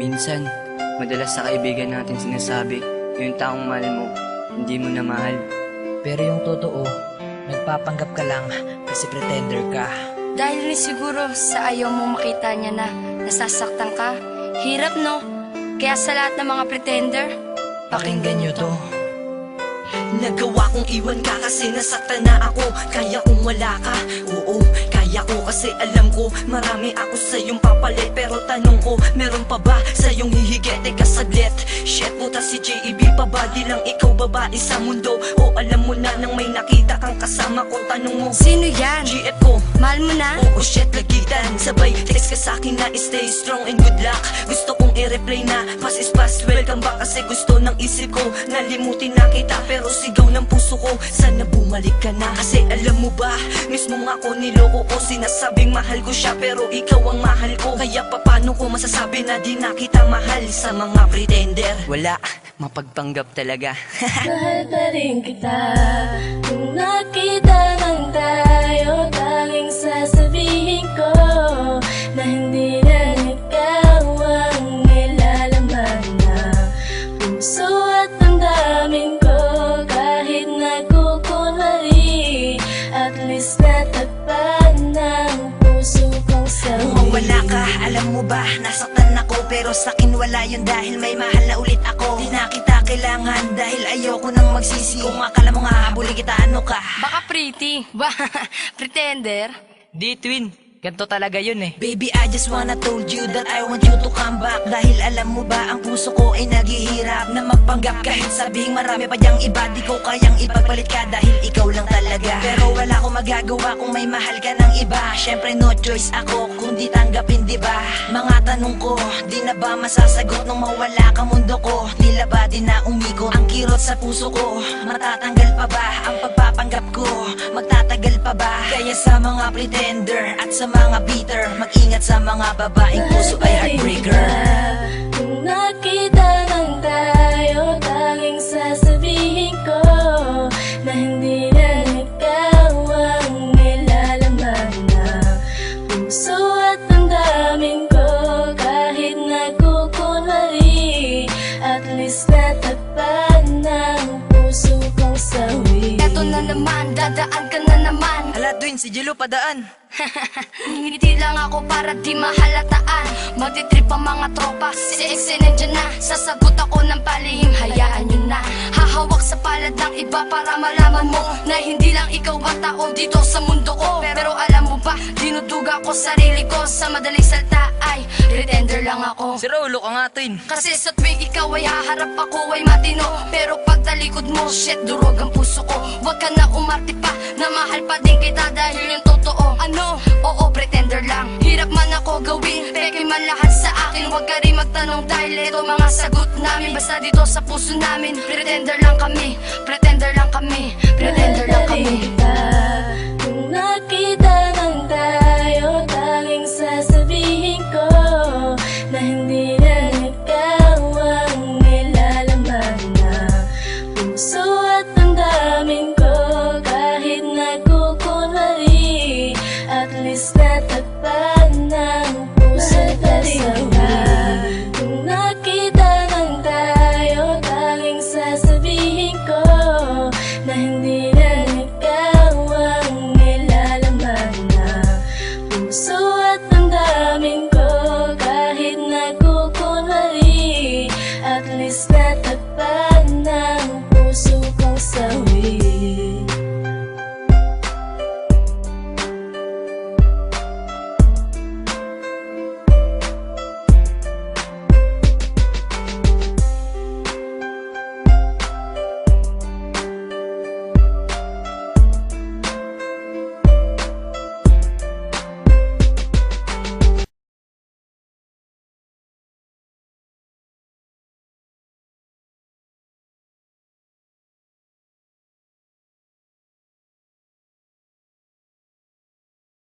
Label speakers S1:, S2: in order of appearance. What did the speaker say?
S1: Minsan, madalas sa kaibigan natin sinasabi, yung taong mahal mo, hindi mo na mahal.
S2: Pero yung totoo, nagpapanggap ka lang kasi pretender ka.
S3: Dahil rin siguro sa ayaw mong makita niya na nasasaktan ka. Hirap no? Kaya sa lahat ng mga pretender,
S2: Pakinggan nyo to.
S4: Nagawa kong iwan ka kasi nasaktan na ako. Kaya kung wala ka, oo, kaya ko kasi alam ko marami ako sa iyong papalit. Pero tanong ko, meron pa ba sa iyong hihigit? Teka saglit, shit puta si J.E.B. pa ba? Di lang ikaw babae sa mundo? O alam mo na nang may nakita kang kasama ko? Tanong mo,
S3: sino yan?
S4: GF ko.
S3: Mahal mo na?
S4: Oo shit, lagitan. Sabay text ka sa'kin na stay strong and good luck. Gusto kong i-reply na past is past, welcome back. Kasi gusto ng isip ko nalimutin na kita. Pero sigaw ng puso ko, sana bumalik ka na. Kasi alam mo ba, mismo ako niloko ko. Sinasabing mahal ko siya pero ikaw ang mahal ko. Kaya paano ko masasabi na di na kita mahal sa mga pretender?
S1: Wala, mapagpanggap talaga.
S5: Mahal pa rin kita. Kung nakita lang tayo, tanging sasabihin ko na hindi lang ikaw ang nilalaman ng puso at damdamin ko. Kahit nagkukunwari, at least natagpan ng puso kong sawi.
S4: Mawala ka, alam mo ba, nasaktan ako. Pero sa'kin wala yun dahil may mahal na ulit ako. Di na kita kailangan dahil ayoko nang magsisi. Kung akala mo nga habulin kita, ano ka?
S3: Baka pretty. Ba, pretender?
S2: Di twin, ganito talaga yun eh.
S4: Baby, I just wanna told you that I want you to come back. Dahil alam mo ba, ang puso ko ay naghihirap na magpanggap. Kahit sabihing marami pa diyang iba, di ko kayang ipagpalit ka dahil ikaw lang talaga. Pero wala akong magagawa kung may mahal ka ng iba. Syempre no choice ako kung di tanggapin, di ba? Mga tanong ko, di na ba masasagot nung mawala ka mundo ko? Tila ba di na umikot ang kirot sa puso ko? Matatanggal pa ba ang pagpapanggap ko? Magtatagal pa ba? Kaya sa mga pretender at sa mga bitter, mag-ingat sa mga babaeng puso ay heartbreaker.
S5: Kung nakita lang tayo, tanging sasabihin ko na hindi lang ikaw ang nilalaman ng puso at damdamin ko. Kahit nagkukunwari, at least natagpan ng puso kong sawi.
S3: Eto na naman, dadaan ka na naman.
S2: Ala twin, si Jilo padaan.
S3: Ngingiti lang ako para di mahalataan. Magtitrip ang mga tropa, si ex nandiyan na. Sasagot ako ng palihim, hayaan nyo na. Hahawak sa palad ng iba para malaman mo na hindi lang ikaw ang tao dito sa mundo ko. Pero alam mo ba, dinuduga ko sarili ko. Sa madaling salta ay pretender lang ako.
S2: Si Rolo ka nga twin.
S3: Kasi sa tuwing ikaw ay haharap, ako ay matino. Pero pag talikod mo, shit, durog ang puso ko. Huwag ka na umarte pa, na mahal pa din kita dahil yung totoo. Ano? Oo, pretender lang. Hirap man ako gawin, peke man lahat sa akin. Huwag ka rin magtanong dahil ito mga sagot namin. Basta dito sa puso namin, pretender lang kami. Pretender lang kami, pretender lang kami.